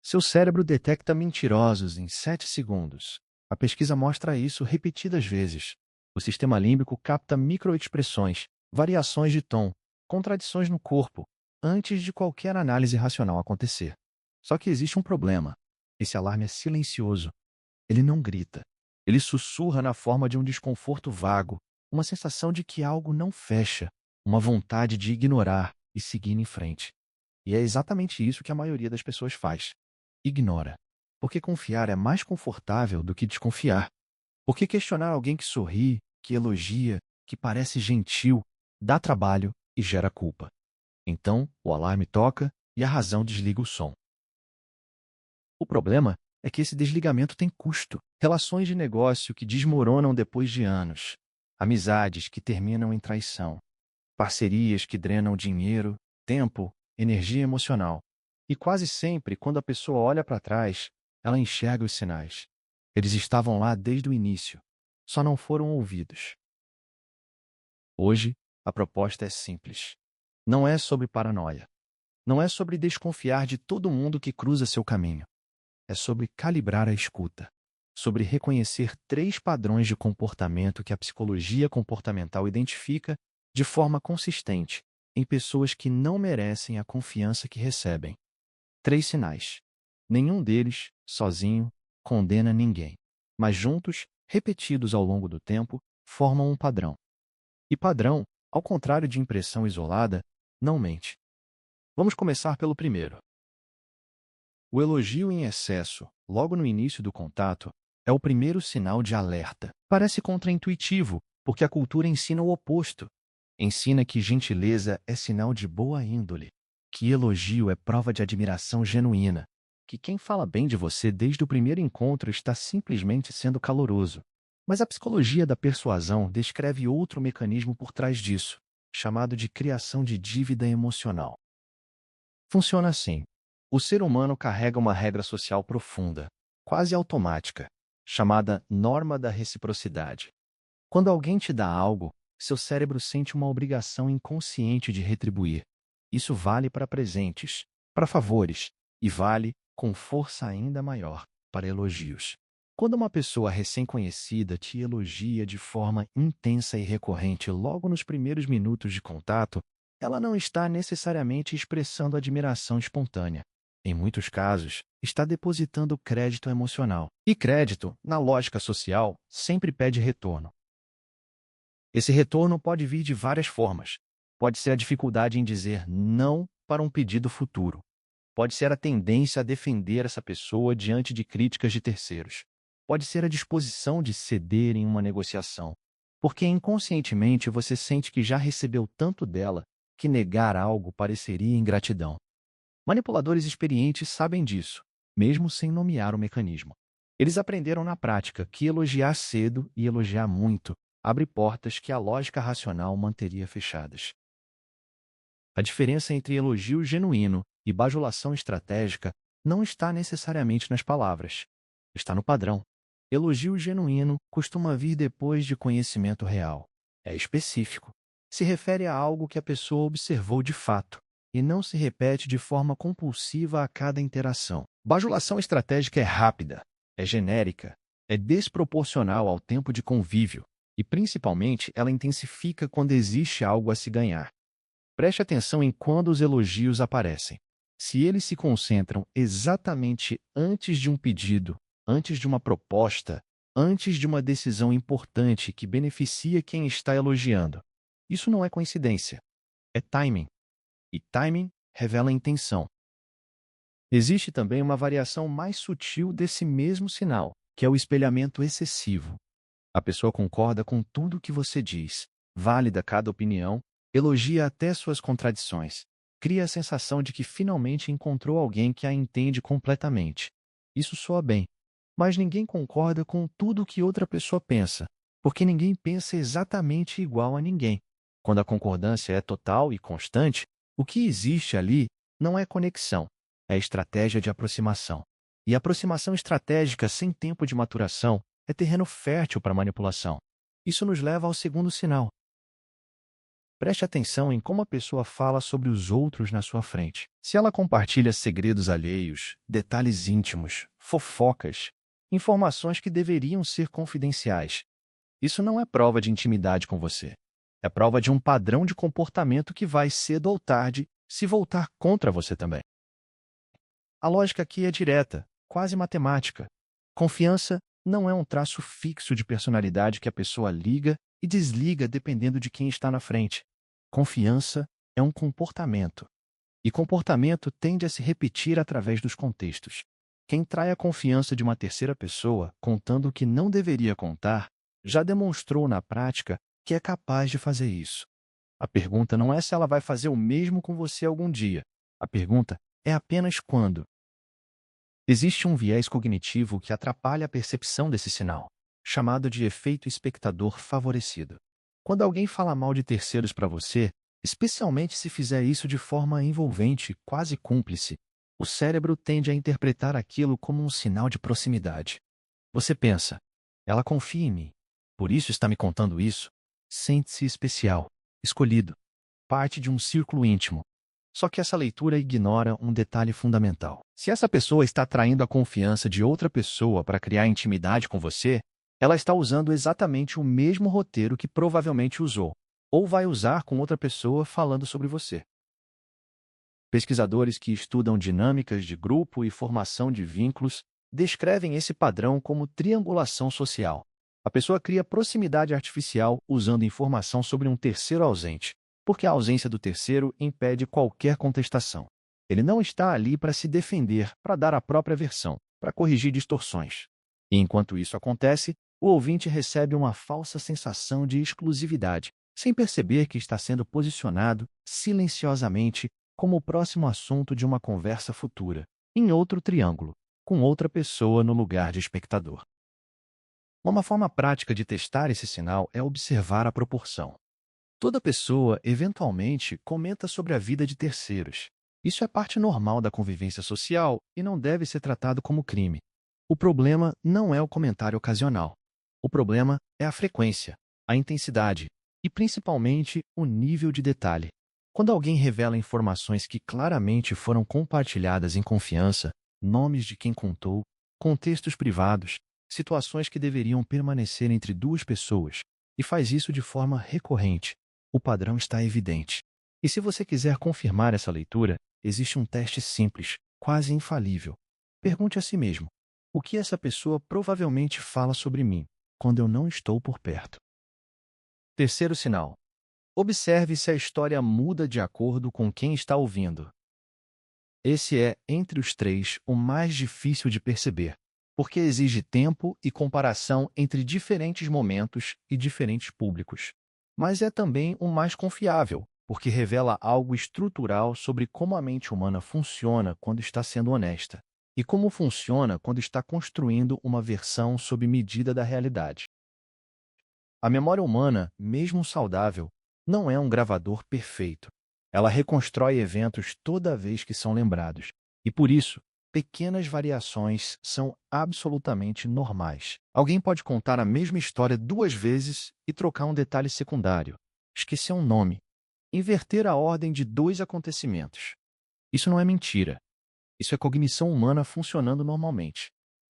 Seu cérebro detecta mentirosos em 7 segundos. A pesquisa mostra isso repetidas vezes. O sistema límbico capta microexpressões, variações de tom, contradições no corpo, antes de qualquer análise racional acontecer. Só que existe um problema. Esse alarme é silencioso. Ele não grita. Ele sussurra na forma de um desconforto vago, uma sensação de que algo não fecha, uma vontade de ignorar e seguir em frente. E é exatamente isso que a maioria das pessoas faz. Ignora. Porque confiar é mais confortável do que desconfiar. Porque questionar alguém que sorri, que elogia, que parece gentil, dá trabalho e gera culpa. Então, o alarme toca e a razão desliga o som. O problema é que esse desligamento tem custo. Relações de negócio que desmoronam depois de anos. Amizades que terminam em traição. Parcerias que drenam dinheiro, tempo, energia emocional. E quase sempre, quando a pessoa olha para trás, ela enxerga os sinais. Eles estavam lá desde o início, só não foram ouvidos. Hoje, a proposta é simples. Não é sobre paranoia. Não é sobre desconfiar de todo mundo que cruza seu caminho. É sobre calibrar a escuta. Sobre reconhecer 3 padrões de comportamento que a psicologia comportamental identifica de forma consistente em pessoas que não merecem a confiança que recebem. 3 sinais. Nenhum deles, sozinho, condena ninguém. Mas juntos, repetidos ao longo do tempo, formam um padrão. E padrão, ao contrário de impressão isolada, não mente. Vamos começar pelo primeiro. O elogio em excesso, logo no início do contato, é o primeiro sinal de alerta. Parece contraintuitivo, porque a cultura ensina o oposto. Ensina que gentileza é sinal de boa índole, que elogio é prova de admiração genuína, que quem fala bem de você desde o primeiro encontro está simplesmente sendo caloroso. Mas a psicologia da persuasão descreve outro mecanismo por trás disso, chamado de criação de dívida emocional. Funciona assim. O ser humano carrega uma regra social profunda, quase automática, chamada norma da reciprocidade. Quando alguém te dá algo, seu cérebro sente uma obrigação inconsciente de retribuir. Isso vale para presentes, para favores, e vale, com força ainda maior, para elogios. Quando uma pessoa recém-conhecida te elogia de forma intensa e recorrente logo nos primeiros minutos de contato, ela não está necessariamente expressando admiração espontânea. Em muitos casos, está depositando crédito emocional. E crédito, na lógica social, sempre pede retorno. Esse retorno pode vir de várias formas. Pode ser a dificuldade em dizer não para um pedido futuro. Pode ser a tendência a defender essa pessoa diante de críticas de terceiros. Pode ser a disposição de ceder em uma negociação. Porque inconscientemente você sente que já recebeu tanto dela que negar algo pareceria ingratidão. Manipuladores experientes sabem disso, mesmo sem nomear o mecanismo. Eles aprenderam na prática que elogiar cedo e elogiar muito abre portas que a lógica racional manteria fechadas. A diferença entre elogio genuíno e bajulação estratégica não está necessariamente nas palavras. Está no padrão. Elogio genuíno costuma vir depois de conhecimento real. É específico. Se refere a algo que a pessoa observou de fato e não se repete de forma compulsiva a cada interação. Bajulação estratégica é rápida, é genérica, é desproporcional ao tempo de convívio e, principalmente, ela intensifica quando existe algo a se ganhar. Preste atenção em quando os elogios aparecem. Se eles se concentram exatamente antes de um pedido, antes de uma proposta, antes de uma decisão importante que beneficia quem está elogiando, isso não é coincidência. É timing. E timing revela intenção. Existe também uma variação mais sutil desse mesmo sinal, que é o espelhamento excessivo. A pessoa concorda com tudo o que você diz, válida cada opinião, elogia até suas contradições, cria a sensação de que finalmente encontrou alguém que a entende completamente. Isso soa bem, mas ninguém concorda com tudo o que outra pessoa pensa, porque ninguém pensa exatamente igual a ninguém. Quando a concordância é total e constante, o que existe ali não é conexão, é estratégia de aproximação. E aproximação estratégica sem tempo de maturação é terreno fértil para manipulação. Isso nos leva ao segundo sinal. Preste atenção em como a pessoa fala sobre os outros na sua frente. Se ela compartilha segredos alheios, detalhes íntimos, fofocas, informações que deveriam ser confidenciais, isso não é prova de intimidade com você. É prova de um padrão de comportamento que vai, cedo ou tarde, se voltar contra você também. A lógica aqui é direta, quase matemática. Confiança não é um traço fixo de personalidade que a pessoa liga e desliga dependendo de quem está na frente. Confiança é um comportamento. E comportamento tende a se repetir através dos contextos. Quem trai a confiança de uma terceira pessoa, contando o que não deveria contar, já demonstrou na prática que é capaz de fazer isso. A pergunta não é se ela vai fazer o mesmo com você algum dia. A pergunta é apenas quando. Existe um viés cognitivo que atrapalha a percepção desse sinal, chamado de efeito espectador favorecido. Quando alguém fala mal de terceiros para você, especialmente se fizer isso de forma envolvente, quase cúmplice, o cérebro tende a interpretar aquilo como um sinal de proximidade. Você pensa, ela confia em mim, por isso está me contando isso. Sente-se especial, escolhido, parte de um círculo íntimo. Só que essa leitura ignora um detalhe fundamental. Se essa pessoa está atraindo a confiança de outra pessoa para criar intimidade com você, ela está usando exatamente o mesmo roteiro que provavelmente usou, ou vai usar com outra pessoa falando sobre você. Pesquisadores que estudam dinâmicas de grupo e formação de vínculos descrevem esse padrão como triangulação social. A pessoa cria proximidade artificial usando informação sobre um terceiro ausente, porque a ausência do terceiro impede qualquer contestação. Ele não está ali para se defender, para dar a própria versão, para corrigir distorções. E enquanto isso acontece, o ouvinte recebe uma falsa sensação de exclusividade, sem perceber que está sendo posicionado, silenciosamente, como o próximo assunto de uma conversa futura, em outro triângulo, com outra pessoa no lugar de espectador. Uma forma prática de testar esse sinal é observar a proporção. Toda pessoa, eventualmente, comenta sobre a vida de terceiros. Isso é parte normal da convivência social e não deve ser tratado como crime. O problema não é o comentário ocasional. O problema é a frequência, a intensidade e, principalmente, o nível de detalhe. Quando alguém revela informações que claramente foram compartilhadas em confiança, nomes de quem contou, contextos privados, situações que deveriam permanecer entre duas pessoas, e faz isso de forma recorrente, o padrão está evidente. E se você quiser confirmar essa leitura, existe um teste simples, quase infalível. Pergunte a si mesmo: o que essa pessoa provavelmente fala sobre mim quando eu não estou por perto? Terceiro sinal. Observe se a história muda de acordo com quem está ouvindo. Esse é, entre os três, o mais difícil de perceber, porque exige tempo e comparação entre diferentes momentos e diferentes públicos. Mas é também o mais confiável, porque revela algo estrutural sobre como a mente humana funciona quando está sendo honesta, e como funciona quando está construindo uma versão sob medida da realidade. A memória humana, mesmo saudável, não é um gravador perfeito. Ela reconstrói eventos toda vez que são lembrados. E por isso, pequenas variações são absolutamente normais. Alguém pode contar a mesma história duas vezes e trocar um detalhe secundário, esquecer um nome, inverter a ordem de dois acontecimentos. Isso não é mentira. Isso é cognição humana funcionando normalmente.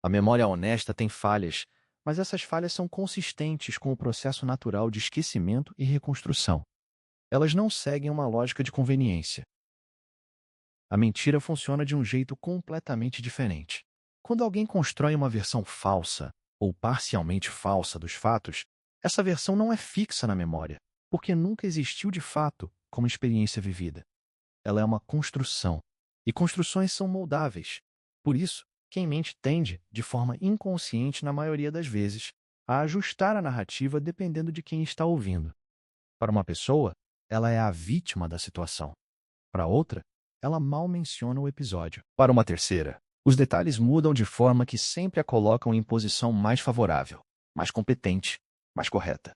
A memória honesta tem falhas, mas essas falhas são consistentes com o processo natural de esquecimento e reconstrução. Elas não seguem uma lógica de conveniência. A mentira funciona de um jeito completamente diferente. Quando alguém constrói uma versão falsa, ou parcialmente falsa dos fatos, essa versão não é fixa na memória, porque nunca existiu de fato como experiência vivida. Ela é uma construção, e construções são moldáveis. Por isso, quem mente tende, de forma inconsciente na maioria das vezes, a ajustar a narrativa dependendo de quem está ouvindo. Para uma pessoa, ela é a vítima da situação. Para outra, ela mal menciona o episódio. Para uma terceira, os detalhes mudam de forma que sempre a colocam em posição mais favorável, mais competente, mais correta.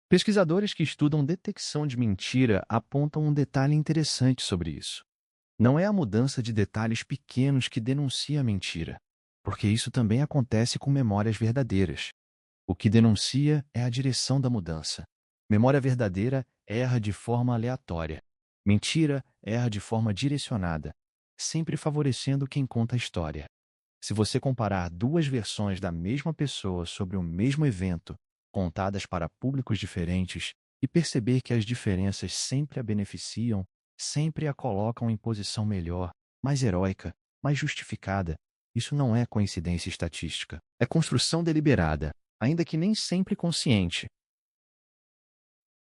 Pesquisadores que estudam detecção de mentira apontam um detalhe interessante sobre isso. Não é a mudança de detalhes pequenos que denuncia a mentira, porque isso também acontece com memórias verdadeiras. O que denuncia é a direção da mudança. Memória verdadeira erra de forma aleatória. Mentira erra de forma direcionada, sempre favorecendo quem conta a história. Se você comparar duas versões da mesma pessoa sobre o mesmo evento, contadas para públicos diferentes, e perceber que as diferenças sempre a beneficiam, sempre a colocam em posição melhor, mais heróica, mais justificada, isso não é coincidência estatística. É construção deliberada, ainda que nem sempre consciente.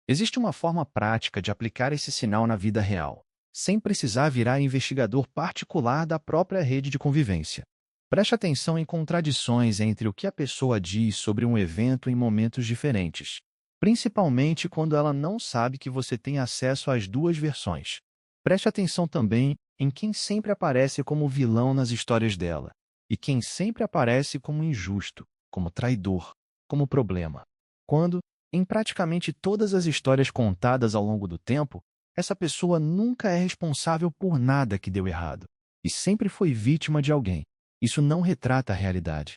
Existe uma forma prática de aplicar esse sinal na vida real, sem precisar virar investigador particular da própria rede de convivência. Preste atenção em contradições entre o que a pessoa diz sobre um evento em momentos diferentes, principalmente quando ela não sabe que você tem acesso às duas versões. Preste atenção também em quem sempre aparece como vilão nas histórias dela e quem sempre aparece como injusto, como traidor, como problema. Quando, em praticamente todas as histórias contadas ao longo do tempo, essa pessoa nunca é responsável por nada que deu errado e sempre foi vítima de alguém. Isso não retrata a realidade.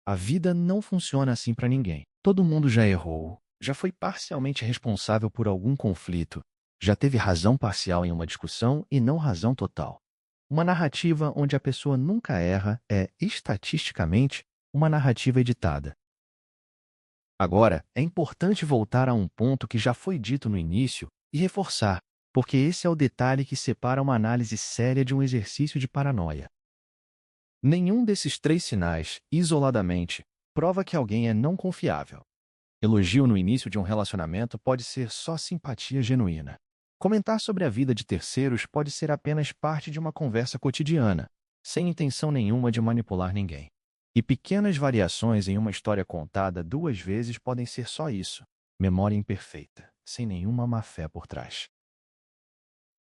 A vida não funciona assim para ninguém. Todo mundo já errou, já foi parcialmente responsável por algum conflito, já teve razão parcial em uma discussão e não razão total. Uma narrativa onde a pessoa nunca erra é, estatisticamente, uma narrativa editada. Agora, é importante voltar a um ponto que já foi dito no início e reforçar, porque esse é o detalhe que separa uma análise séria de um exercício de paranoia. Nenhum desses três sinais, isoladamente, prova que alguém é não confiável. Elogio no início de um relacionamento pode ser só simpatia genuína. Comentar sobre a vida de terceiros pode ser apenas parte de uma conversa cotidiana, sem intenção nenhuma de manipular ninguém. E pequenas variações em uma história contada duas vezes podem ser só isso: memória imperfeita, sem nenhuma má-fé por trás.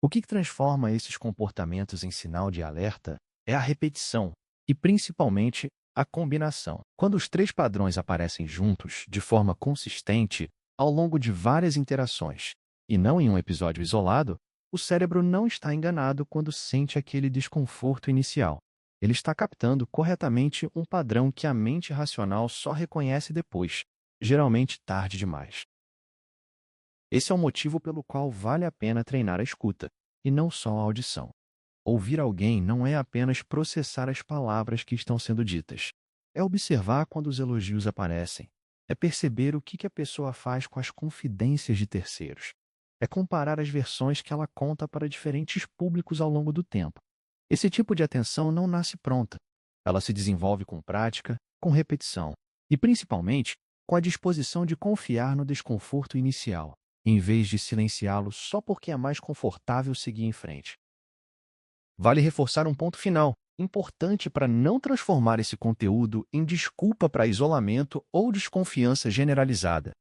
O que transforma esses comportamentos em sinal de alerta é a repetição e, principalmente, a combinação. Quando os três padrões aparecem juntos, de forma consistente, ao longo de várias interações, e não em um episódio isolado, o cérebro não está enganado quando sente aquele desconforto inicial. Ele está captando corretamente um padrão que a mente racional só reconhece depois, geralmente tarde demais. Esse é o motivo pelo qual vale a pena treinar a escuta, e não só a audição. Ouvir alguém não é apenas processar as palavras que estão sendo ditas. É observar quando os elogios aparecem. É perceber o que a pessoa faz com as confidências de terceiros. É comparar as versões que ela conta para diferentes públicos ao longo do tempo. Esse tipo de atenção não nasce pronta. Ela se desenvolve com prática, com repetição e, principalmente, com a disposição de confiar no desconforto inicial, em vez de silenciá-lo só porque é mais confortável seguir em frente. Vale reforçar um ponto final, importante para não transformar esse conteúdo em desculpa para isolamento ou desconfiança generalizada.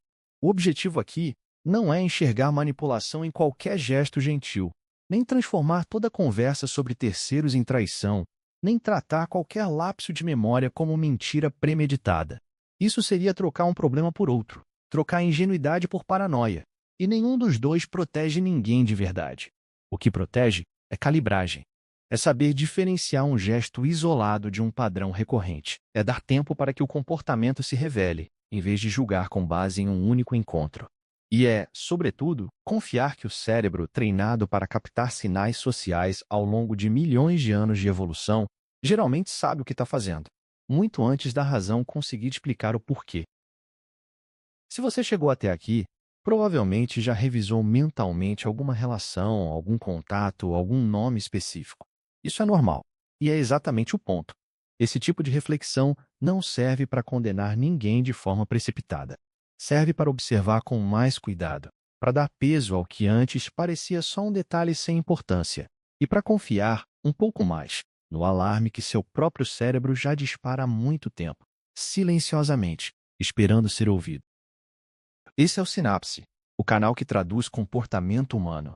O objetivo aqui não é enxergar manipulação em qualquer gesto gentil, nem transformar toda conversa sobre terceiros em traição, nem tratar qualquer lapso de memória como mentira premeditada. Isso seria trocar um problema por outro, trocar ingenuidade por paranoia, e nenhum dos dois protege ninguém de verdade. O que protege é calibragem. É saber diferenciar um gesto isolado de um padrão recorrente. É dar tempo para que o comportamento se revele, em vez de julgar com base em um único encontro. E é, sobretudo, confiar que o cérebro, treinado para captar sinais sociais ao longo de milhões de anos de evolução, geralmente sabe o que está fazendo, muito antes da razão conseguir explicar o porquê. Se você chegou até aqui, provavelmente já revisou mentalmente alguma relação, algum contato, algum nome específico. Isso é normal, e é exatamente o ponto. Esse tipo de reflexão não serve para condenar ninguém de forma precipitada. Serve para observar com mais cuidado, para dar peso ao que antes parecia só um detalhe sem importância, e para confiar um pouco mais no alarme que seu próprio cérebro já dispara há muito tempo, silenciosamente, esperando ser ouvido. Esse é o Sinapse, o canal que traduz comportamento humano